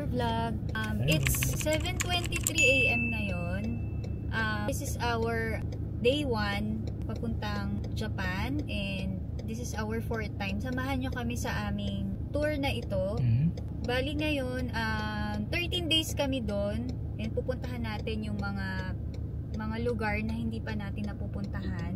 our vlog. It's 7:23 AM ngayon. This is our day 1 papuntang Japan, and this is our 4th time. Samahan nyo kami sa aming tour na ito. Bali ngayon, 13 days kami doon, and pupuntahan natin yung mga lugar na hindi pa natin napupuntahan.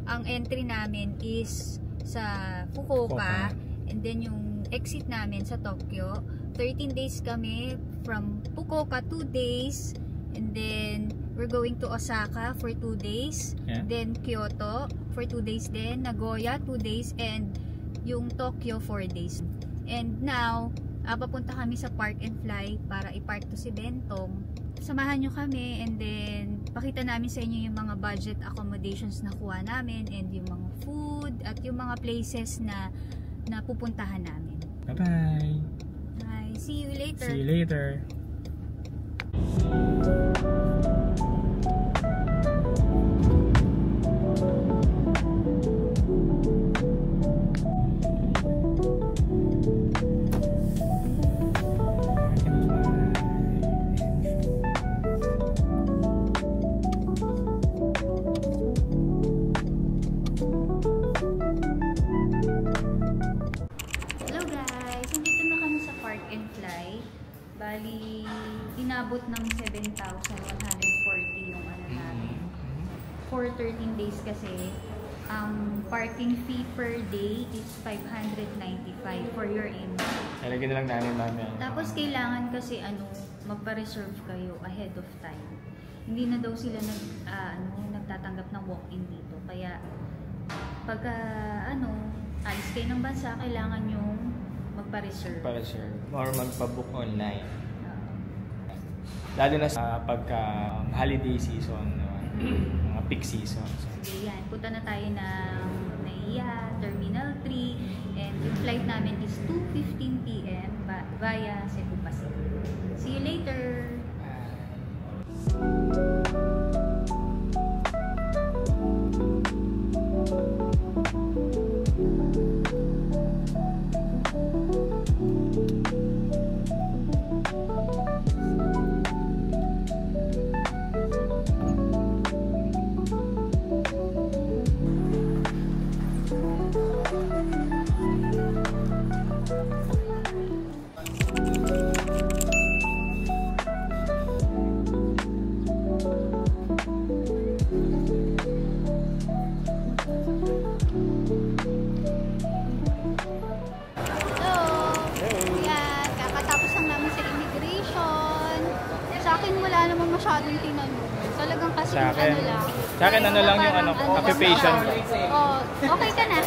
Ang entry namin is sa Fukuoka, and then yung exit namin sa Tokyo. 13 days kami from Fukuoka, 2 days, and then we're going to Osaka for 2 days, then Kyoto for 2 days, then Nagoya 2 days, and yung Tokyo 4 days. And now papunta kami sa Park and Fly para i-park to si Bentong. Samahan nyo kami, and then pakita namin sa inyo yung mga budget accommodations na kuha namin, and yung mga food at yung mga places na pupuntahan namin. Bye-bye! Bye! See you later! See you later! Bali, inabot ng 7,140 yung ano namin. For 13 days kasi, ang parking fee per day is 595 for your in-car. Lagyan na lang namin namin. Tapos kailangan kasi magpa-reserve kayo ahead of time. Hindi na daw sila nagtatanggap ng walk-in dito. Kaya pagka alis kayo ng bansa, kailangan yung magpa-reserve. Or magpa-book online. Lalo na sa pagka holiday season, mga peak season. Sige, yan. Punta na tayo ng NAIA, Terminal 3, and yung flight namin is 2:15 PM via Cebu Pacific. See you later! Masyadong tinanong. Talagang kasi sa akin lang yung occupation. Okay ka na.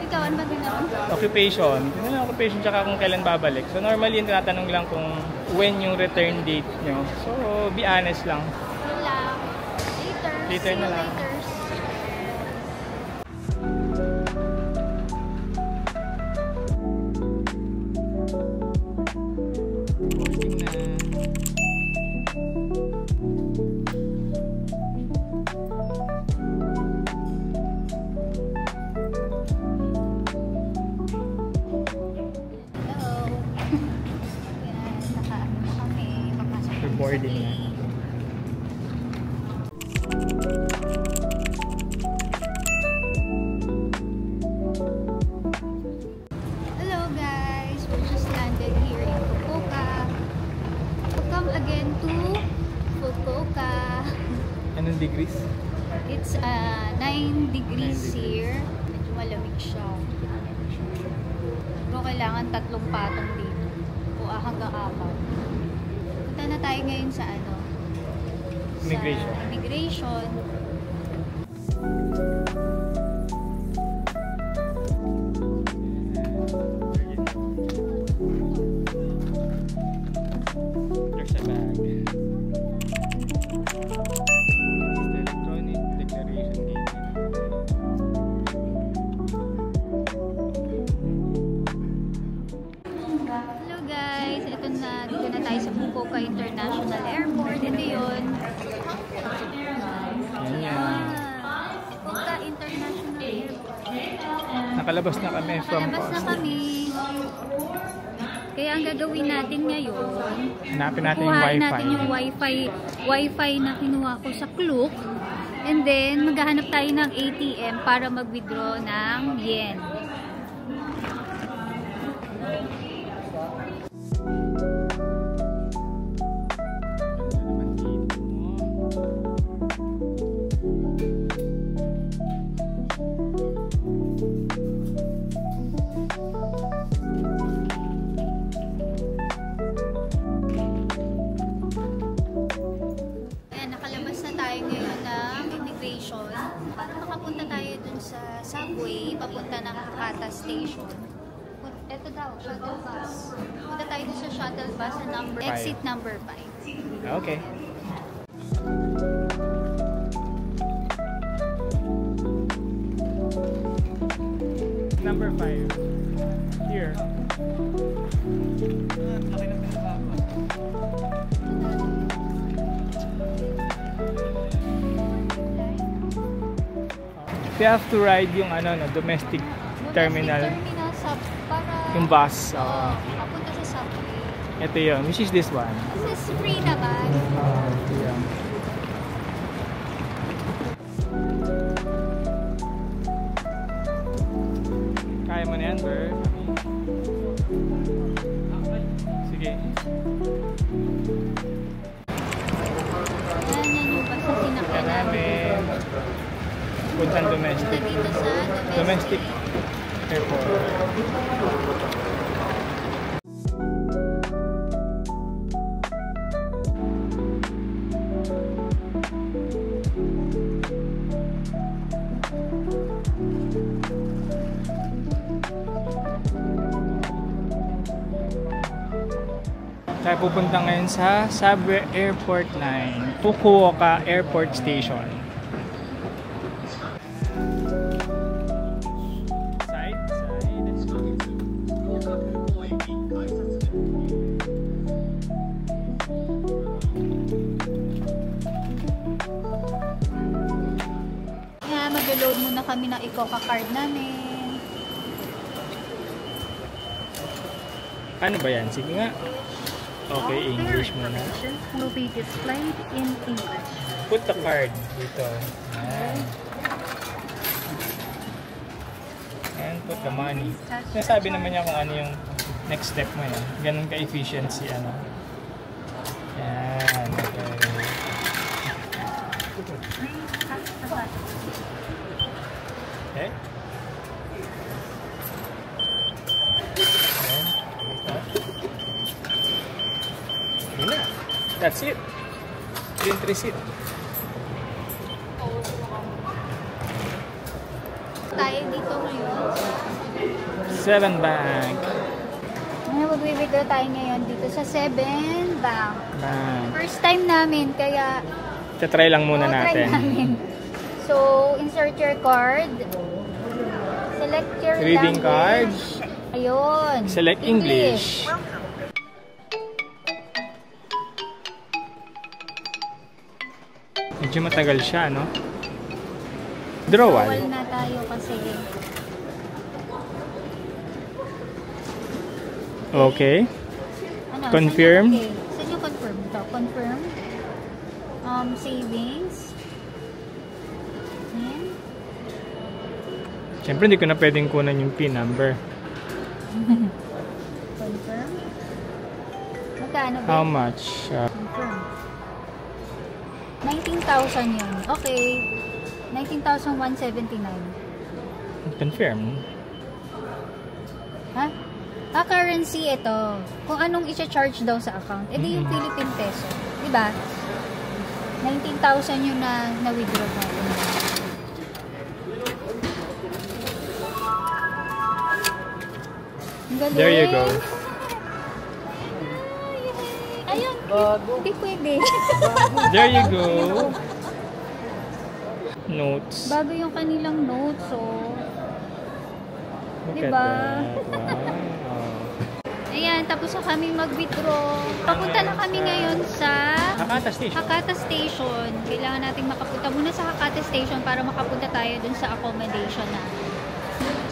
Ikaw, ano ba tinanong? Occupation. Tinanong occupation tsaka kung kailan babalik. So normally yung tinatanong lang kung when yung return date nyo. So be honest lang. Wala. Later na lang. Boarding na. Hello guys, we just landed here in Fukuoka. Welcome again to Fukuoka. Anong degrees? It's 9 degrees here. Medyo malamig siya. So kailangan 3 patong dito o hanggang 4. Punta na tayo ngayon sa immigration. There's a bag. Electronic declaration date. Hello guys, dito na tayo sa Fukuoka International Airport. Ito yun. Fukuoka International Airport. Nakalabas na kami from Nakalabas na kami. Kaya ang gagawin natin ngayon, Hanapin natin yung kuhain wifi. natin yung wifi na kinuha ko sa Klook. And then, maghahanap tayo ng ATM para mag-withdraw ng yen. Para makapunta tayo dun sa subway, papunta ng Hakata Station. Ito daw, shuttle bus. Punta tayo dun sa shuttle bus sa exit number 5. Okay. Number 5. Here. We have to ride yung domestic terminal. Para Yung bus. papunta sa subway. Ito yun. Which is this one? This is free naman. Ito yun. Kaya mo na yan, Ber? Sige. Yan yung bus na sinakyan namin. Puntang domestic. Dito sa Domestic airport. Tayo pupunta ngayon sa Subway Airport 9, Fukuoka Airport Station. Mag-load muna kami ng Icoca card namin. Ano ba yan? Sige nga. Okay, English muna. Will be displayed in English. Put the card dito. Ayan. And put the money. Nasabi naman niya kung ano yung next step mo yan. Ganun ka-efficiency ano. Ayan. Okay. Okay. Yun na. That's it. Print receipt. Tayo dito ngayon. 7 Bank. Mag-withdraw tayo ngayon dito sa 7 Bank. Bank. First time namin, kaya Try lang muna try natin. namin. So, insert your card. Select your Reading card. language. Ayun. Select English. Medyo matagal siya, no? Drawal. Drawal na tayo kasi. Okay. Ano, Confirm. Saan yung confirm? Ito, confirm. Savings. Ayan. Siyempre, hindi ko na pwedeng kunan yung PIN number. Confirm. Magkano ba? How much? Confirm. 19,000 yun. Okay. 19,179. Confirm. Ha? Currency ito. Kung anong i-charge daw sa account. Eh di yung Philippine peso. Diba? 19,000 yun na na-withdraw natin. Galing. There you go. Ayun. Hindi pwede. There you go. Notes. Bago yung kanilang notes, oh. Look Diba? at that. Wow. Ayan, tapos na kami mag-withdraw. Papunta na kami ngayon sa Hakata Station. Hakata Station. Kailangan nating makapunta muna sa Hakata Station para makapunta tayo dun sa accommodation natin.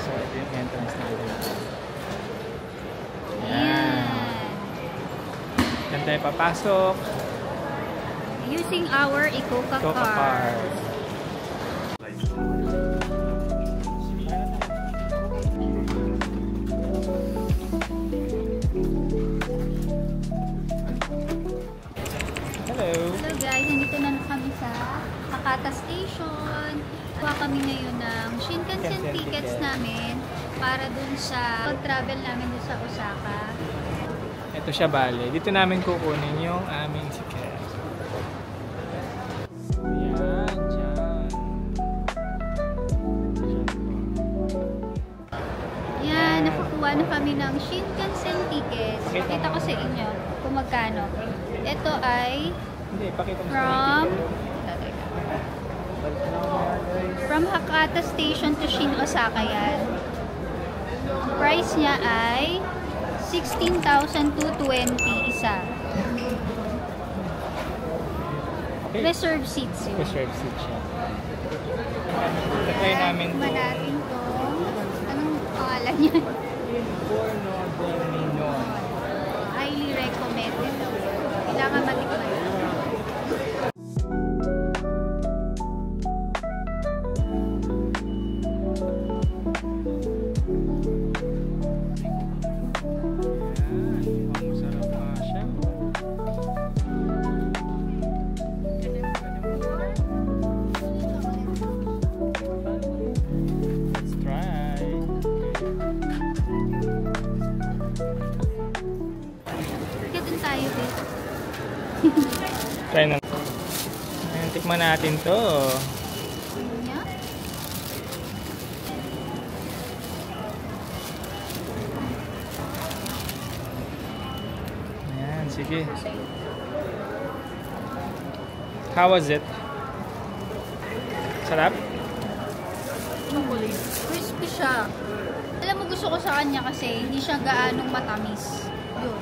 So, ito yung entrance natin. Ayan. Saan tayo papasok? Using our Ecoca Coca card. card. Hello. Hello guys, nandito na kami sa Hakata Station. Kuha kami ngayon ng Shinkansen tickets namin para dun sa pag-travel namin dun sa Osaka. Ito siya bale. Dito namin kukunin yung aming ticket. Ayan, dyan. Yan, nakakuha na kami ng Shinkansen tickets. Pakita ko sa inyo kung magkano. Ito ay Hindi, pakita mo from Hakata Station to Shin Osaka yan. Price niya ay 16,220 isa. Okay. Reserve seats yun. Reserve seat siya. Try namin to. Natin to. Anong pangalan niya? Forno del Minon. Highly recommended daw. Kailangan matikman. Try na. Ayan, tikman natin to. Ayan, sige. How was it? Sarap? Chocolate. Crispy siya. Alam mo, gusto ko sa kanya kasi hindi siya gaanong matamis. Yun.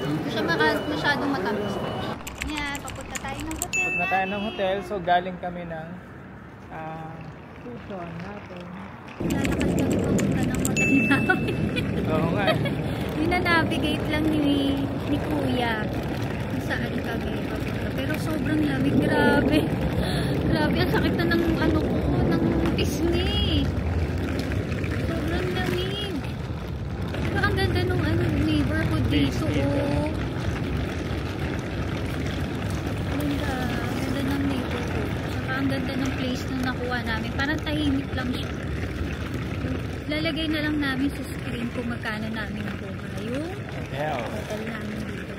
Hindi siya masyadong matamis. Yan, papunta tayo ng hotel. Papunta tayo ng hotel. So, galing kami ng Tucson natin. Lalakad kami papunta ng hotel namin. Oo nga. Minanavigate lang ni Kuya kung saan kami papunta. Pero sobrang lamig. Grabe. Grabe. Ang sakit na ng ano ko, ng pisngi. Sobrang lamig. Pero ang ganda nung neighborhood dito. Oh. Ganda ng neighborhood. Saka ang ganda ng place na nakuha namin. Parang tahimik lang siya. Lalagay na lang namin sa screen kung magkano namin nakuha yung hotel namin dito.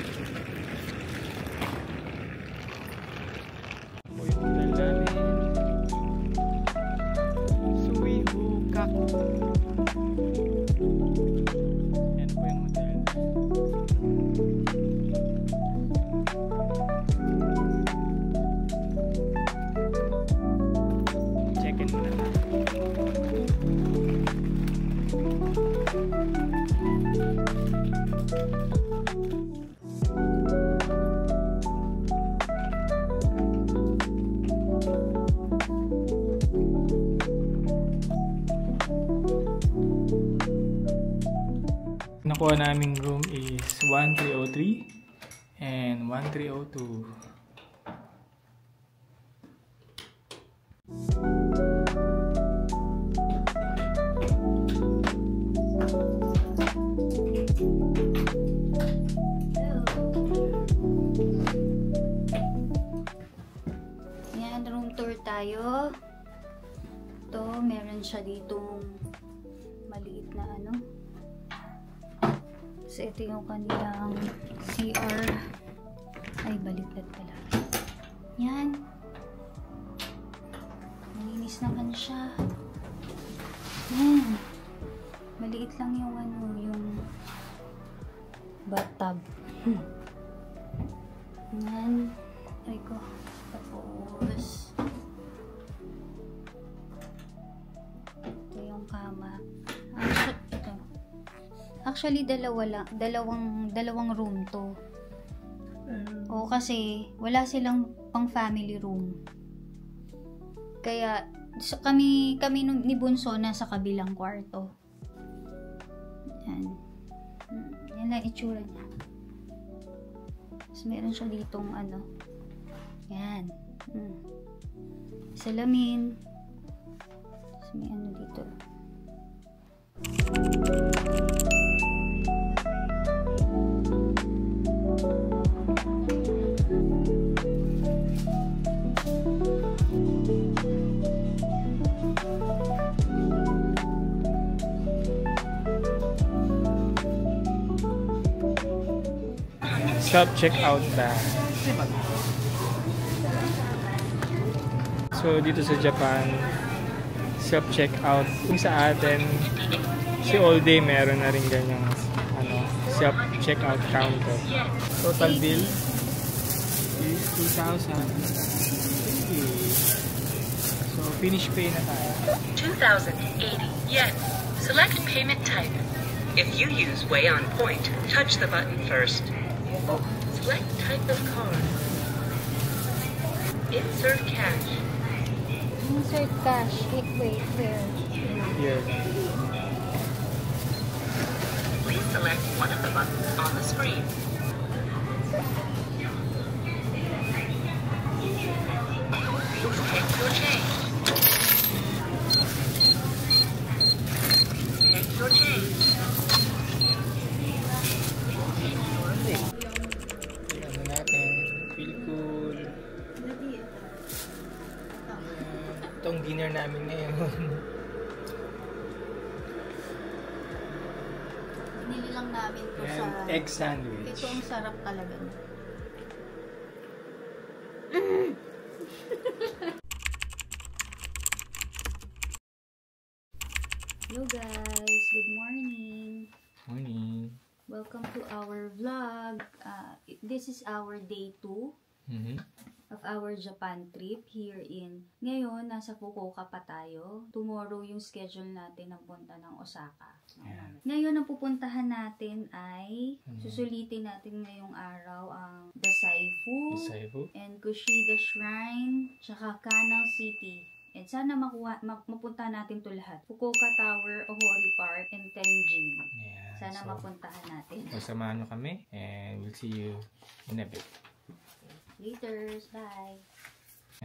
Suihukako. Yan po yung hotel. Check-in muna tayo. Nakuha naming room is 1303 and 1302. Yan, room tour tayo. Ito, meron siya ditong maliit na ano. So, ito yung kanilang CR. Ay, baliktad pala. Yan. Malinis naman siya. Yan. Maliit lang yung ano, yung bathtub. Yan. Ay ko. Tapos, ito yung kama. Actually, dalawang room to. O kasi wala silang pang family room. Kaya kami ni Bunso nasa kabilang kwarto. Yan. Yan lang itsura niya. Tapos meron siya ditong ano. Yan. Salamin. Tapos may ano dito. Self-checkout na. So, dito sa Japan, self-checkout. Kung sa atin, si All Day meron na rin ganyang self-checkout counter. Total bill is 2,000. So, finish pay na tayo. 2,080 yen. Select payment type. If you use Way on Point, touch the button first. Select type of card. Insert cash. Insert cash. Wait, where? Here. Please select one of the buttons on the screen. Take your change. Take your change. Ano natin? Feel cool. Itong dinner namin ngayon. Binili lang namin to sa... Egg sandwich. Ito ang sarap talaga. Hello guys, good morning. Morning. Welcome to our vlog. This is our day 2 of our Japan trip here in... Ngayon, nasa Fukuoka pa tayo. Tomorrow yung schedule natin ng punta ng Osaka. Yeah. Ngayon, ang pupuntahan natin ay susulitin natin ngayong araw ang Dazaifu and Kushida Shrine, tsaka Kanal City. And sana mapunta natin to lahat. Fukuoka Tower, Ohori Park, and Tenjin. Yeah, Sana mapuntahan natin. Samahan nyo kami and we'll see you in a bit. Later, bye.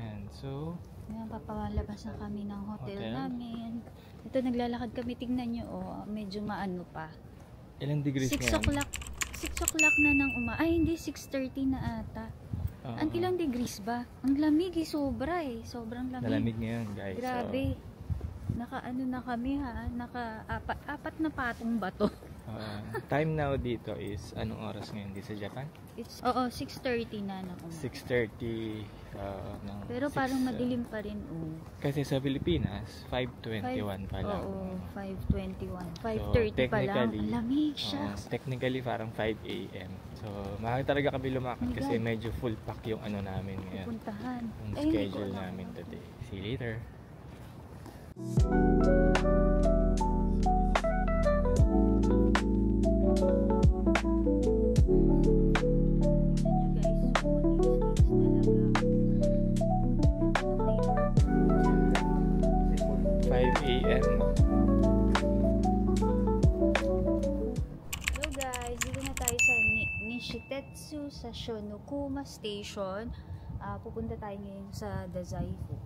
And so, Ngayon, papalabas na kami ng hotel namin. Ito, naglalakad kami. Tingnan nyo, medyo maano pa. ilang degrees 6 o'clock. 6 o'clock na ng Ay, hindi. 6:30 na ata. Ang ilang degrees ba? Ang lamig sobra Sobrang lamig. Nalamig ngayon, guys. Grabe. Naka-ano na kami Naka-apat na patong bato. Time now dito is, anong oras ngayon dito sa Japan? It's, 6:30 na ng 6:30 ng Pero parang madilim pa rin. Kasi sa Pilipinas, 5:21 pa lang. Oo, 5:21. 5:30 pa lang. Ang lamig siya. Technically, parang 5 AM. So, makakita talaga kami lumakad kasi medyo full pack yung ano namin ngayon. Pupuntahan. Yung schedule namin today. See you later. Nishitetsu sa Shonokuma Station. Pupunta tayo ngayon sa Dazaifu.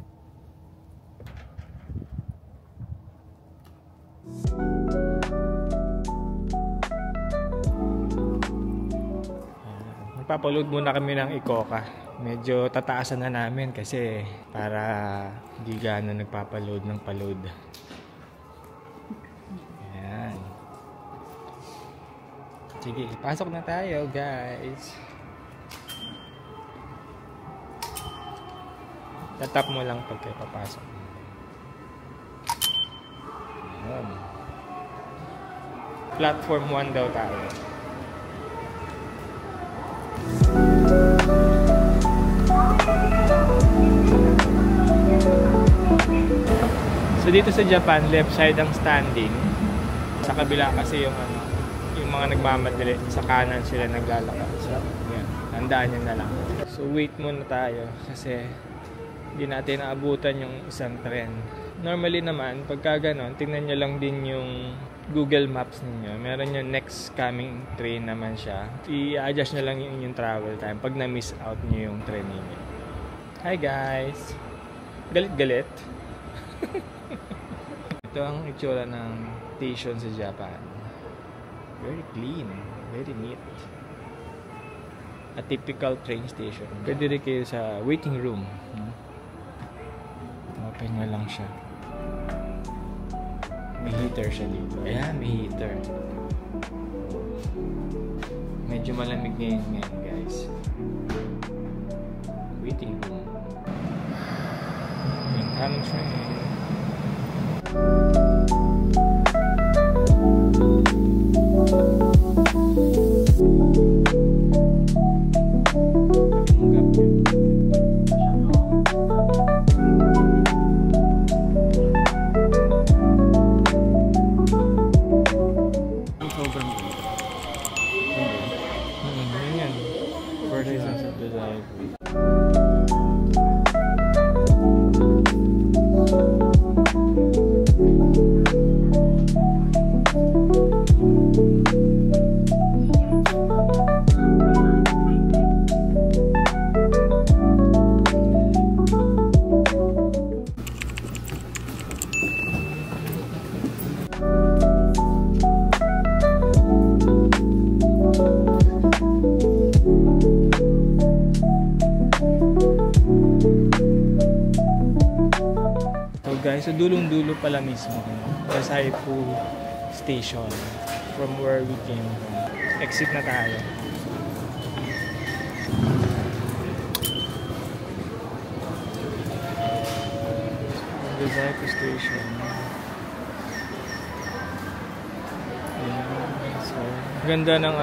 Magpapaload muna kami ng Ikoka. Medyo tataasan na namin kasi para di gano'n nagpapaload ng paload. Ayan. Sige, pasok na tayo, guys. Tatap mo lang pag kayo papasok. Ayan. Platform 1 daw tayo. So dito sa Japan, left side ang standing. Sa kabila kasi yung mga nagmamadali, sa kanan sila naglalakad. So, yan. Tandaan nyo na lang. So, wait muna tayo kasi hindi natin naabutan yung isang tren. Normally naman, pagka ganon, tingnan nyo lang din yung Google Maps ninyo, meron yung next coming train naman siya. I-adjust nyo lang yung travel time pag na-miss out nyo yung train ninyo. Hi guys! Galit-galit. Ito ang itsura ng station sa Japan. Very clean. Very neat. A typical train station. Pwede rin kayo sa waiting room. Open nyo lang siya. May heater siya dito. Ayan, may heater. Medyo malamig ngayon guys. Waiting room. Incoming train. Guys, sa dulong-dulo pala mismo, Dazaifu Station, from where we came from. Exit na tayo. Dazaifu Station. Ayan, so, ganda ng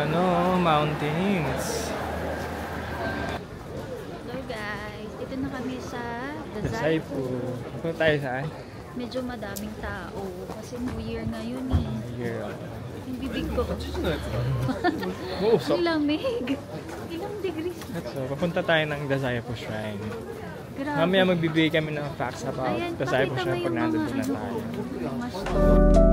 mountains. Hello guys, dito na kami sa Dazaifu. Punta tayo saan? Medyo madaming tao kasi New Year ngayon eh. Here. Yung bibig ko. Uusok. Ang lamig. Ilang degrees? So, papunta tayo ng Dazaifu Shrine. Grabe. Mamaya magbibigay kami ng facts about Dazaifu Shrine pag nandun na tayo. Mga store.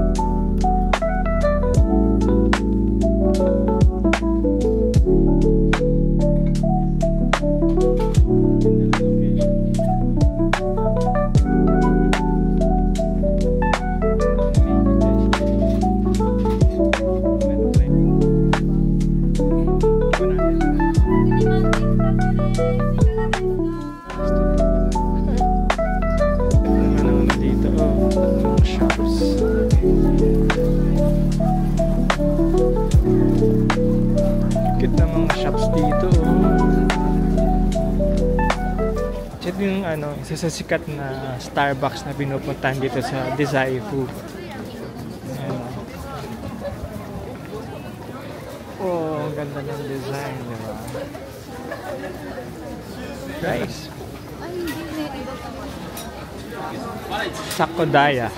Ito yung isa sa sikat na Starbucks na pinupuntahan dito sa Dazaifu. Oh, ang ganda ng design, di ba? Guys. Sakodaya.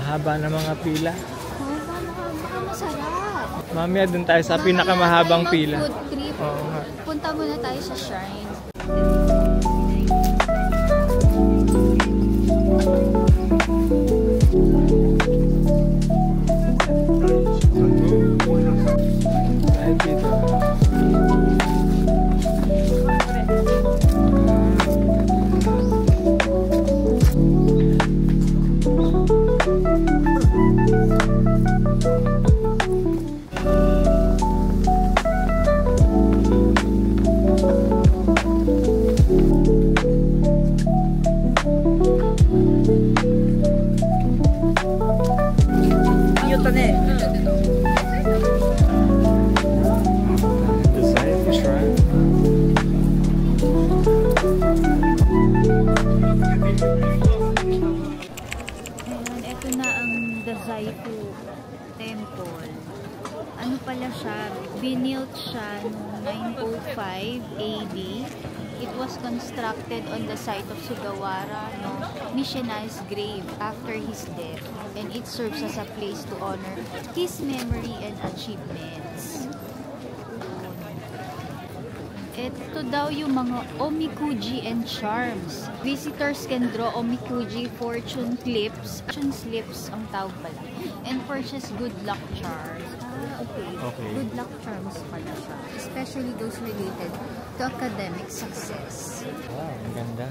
Haba na mga pila. Baka masarap. Mamaya dun tayo sa pinakamahabang pila. Oo nga. Punta muna tayo sa shrine. Dazaifu Temple. Ano pala siya? Binilt siya noong 905 AD. It was constructed on the site of Sugawara no missionary's grave after his death, and it serves as a place to honor his memory and achievements. Ito daw yung mga omikuji and charms. Visitors can draw omikuji fortune clips. Fortune slips ang tawag pala. And purchase good luck charms. Okay. Good luck charms pala siya. Especially those related to academic success. Wow, ang ganda.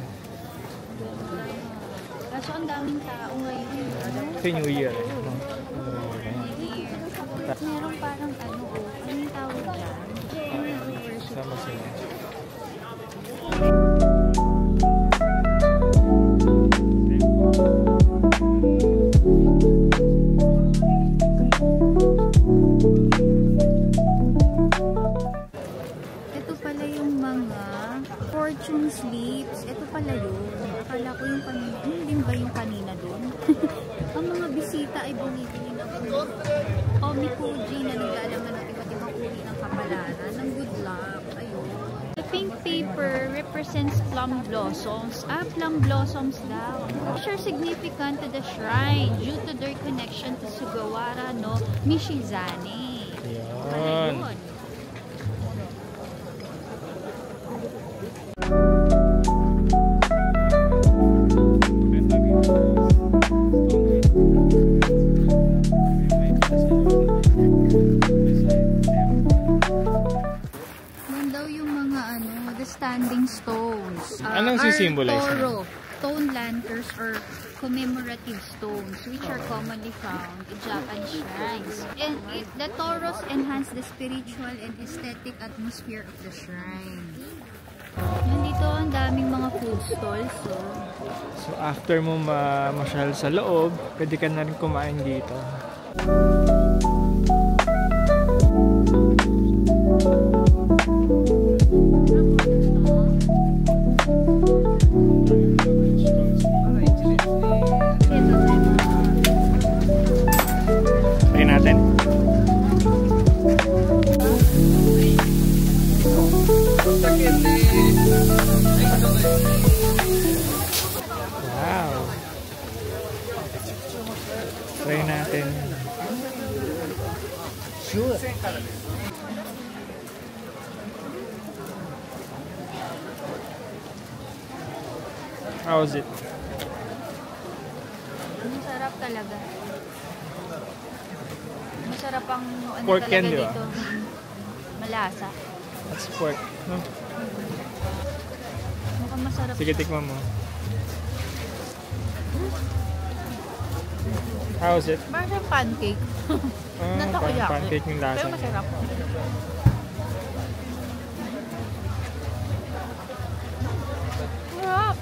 Kaso ang daming tao ngayon. Kasi New Year. Meron parang ano yung tawag dyan? Sama sila. Ito pala yung mga fortune slips. Ito pala yun. Akala ko yung kanina. Ano din ba yung kanina doon? Ang mga bisita ay bumibili ng omikuji na naglalaman ng iba't ibang uri ng kapalaran ng good luck. Ayun. The pink paper represents plum blossoms. Plum blossoms daw. Which are significant to the shrine due to their connection to Sugawara no Mishizane. Yan. Ayun. Standing stones. Anong symbolize? Toro, stone lanterns or commemorative stones which are commonly found in Japanese shrines. And the toros enhance the spiritual and aesthetic atmosphere of the shrine. Nandito ang daming mga food stalls. So after mo masyal sa loob, pwede ka na rin kumain dito. Try natin. Wow. Try natin. Sure. How is it? Masarap talaga. Masarap ang ano Pork talaga yan, di ba? dito. Malasa. That's pork, no? Mukhang masarap. Sige, tikman mo. How is it? Parang siyang pancake. Parang pancake yung lasa. Pero masarap. Sarap.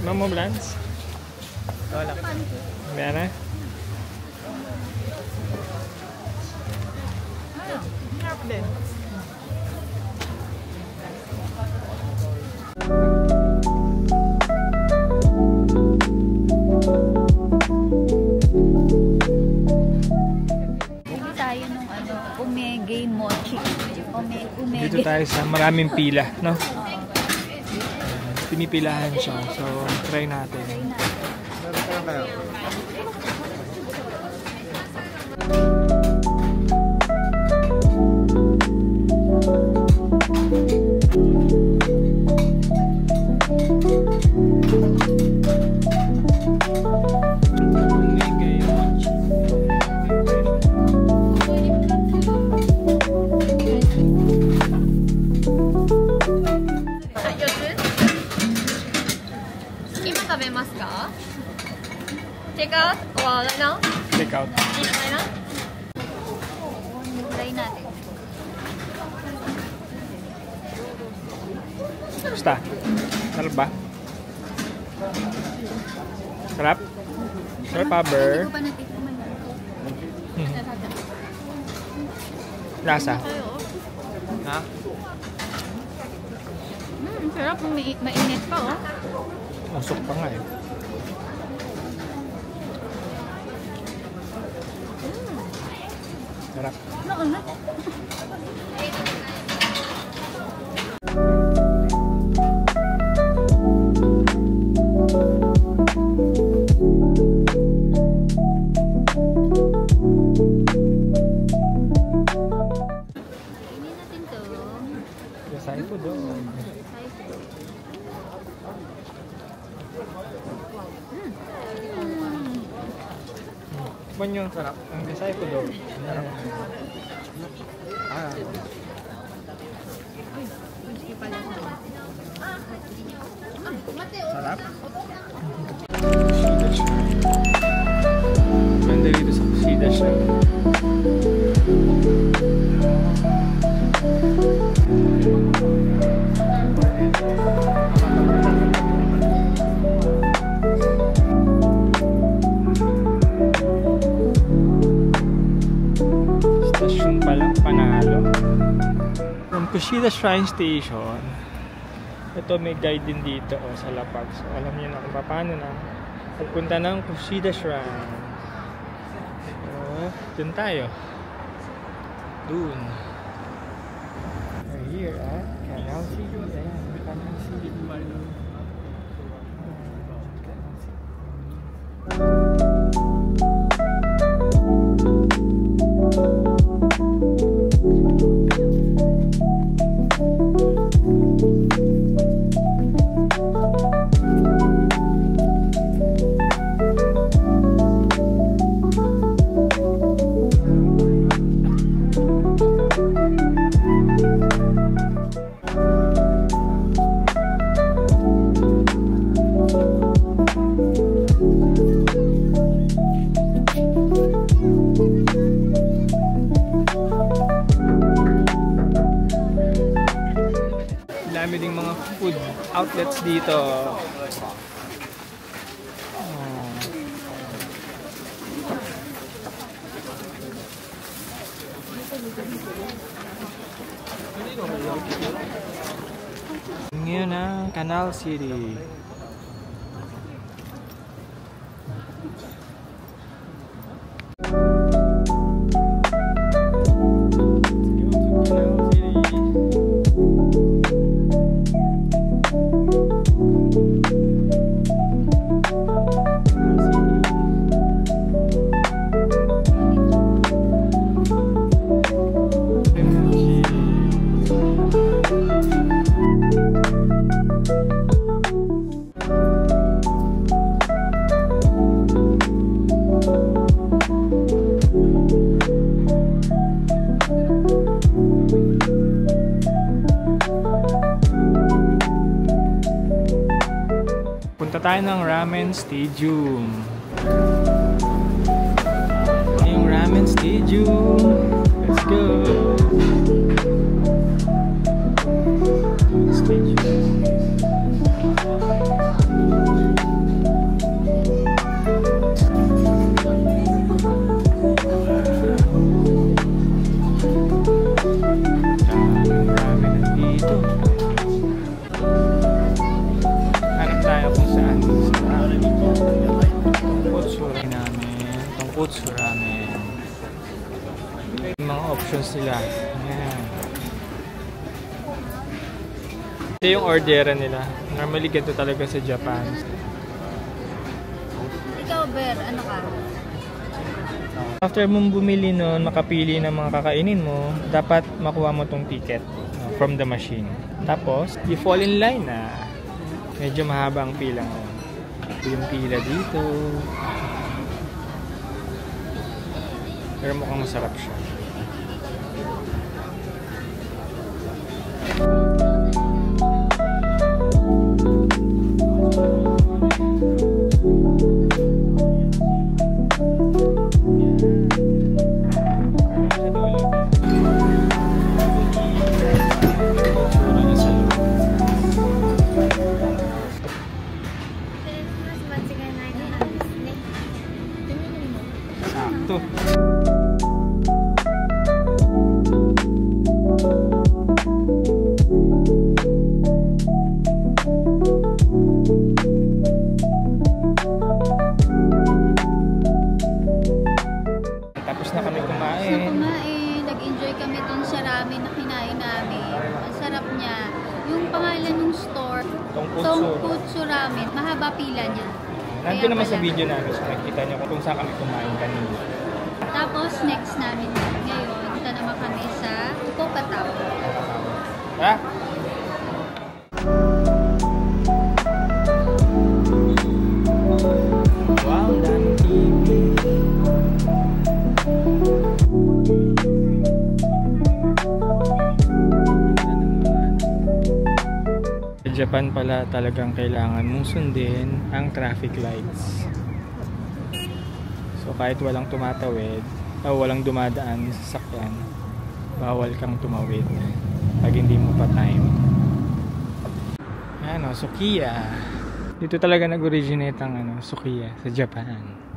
Mamo Blans? Wala. Meron na? Sarap din. Hindi tayo nung umege mochi. Umege. Dito tayo sa maraming pila, no? Pinipilahan siya. So, try natin. Take out or right now? Take out. Right now? Try natin. Basta. Sarap ba? Sarap? Sarap pa, Ber? Hindi ko pa natikman. Lasa? Ha? Sarap. Mainit pa, oh. Usok pa nga eh. Sarap. Nauna. Tikman nyo. Sarap. Ang gasay ko daw. Sarap. Sarap. Kushida Shrine. Ganda dito sa Kushida Shrine. Stasyon pa lang, panalo. From Kushida Shrine Station, ito may guide din dito sa lapag. So alam niyo na kung paano na pagpunta ng Kushida Shrine. So, dun tayo. Dun. We're here at Canal City. Ayan, Canal City. Dami ding mga food outlets dito. Ngayon ang Canal City. Punta tayo ng Ramen Stadium. Yung Ramen Stadium. Let's go! Stadium. Daming ramen nandito. Hanap tayo kung saan. Tonkotsu namin. Tonkotsu ramen. Yung mga options nila. Ayan. Ito yung orderan nila. Normally ganito talaga sa Japan. Ikaw, Ber, ano ka? After mong bumili nun, makapili ng mga kakainin mo, dapat makuha mo tong ticket from the machine. Tapos, you fall in line na. Medyo mahaba ang pila mo. Ito yung pila dito. Pero mukhang masarap siya. Sakto. Tapos na kami kumain. Nag-enjoy kami dun sa ramen na kinain namin. Ang sarap niya. Yung pangalan ng store, Tonkotsu Ramen. Mahaba pila niya. Nandun naman sa video namin, so nakita niyo kung saan kami kumain kanina. Tapos next namin ngayon, punta naman kami sa Kokataw. Ha? Wow, daming TV. Japan pala talagang kailangan mong sundin ang traffic lights. So kahit walang tumatawid o walang dumadaan sa sasakyan, bawal kang tumawid pag hindi mo pa time. Ano, Sukiya. Dito talaga nag-originate ang Sukiya sa Japan.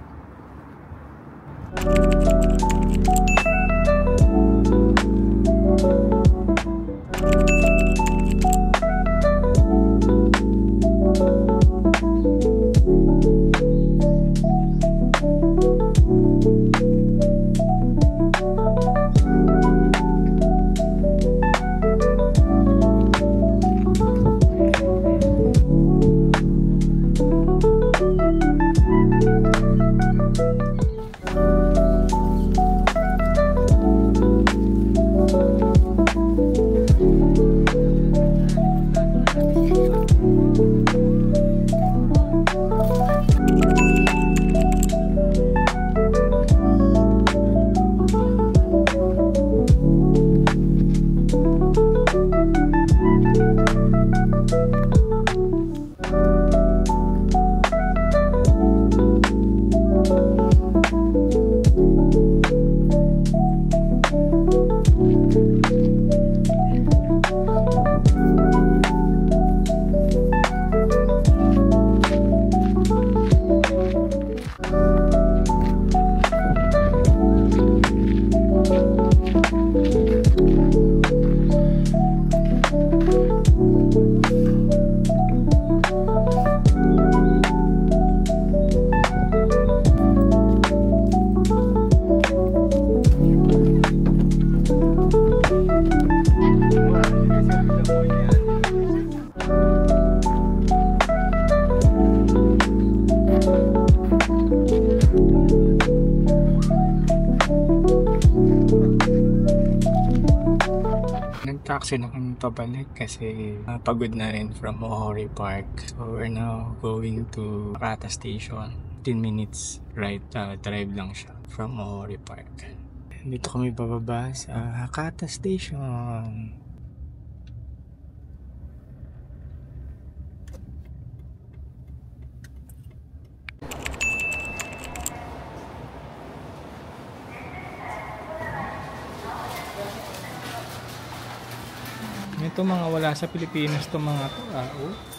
Nag-taxi na kami pabalik kasi pagod na rin from Ohori Park. So we're now going to Hakata Station. 10 minutes drive lang siya from Ohori Park. Dito kami bababa sa Hakata Station. Ito mga wala sa Pilipinas to mga to.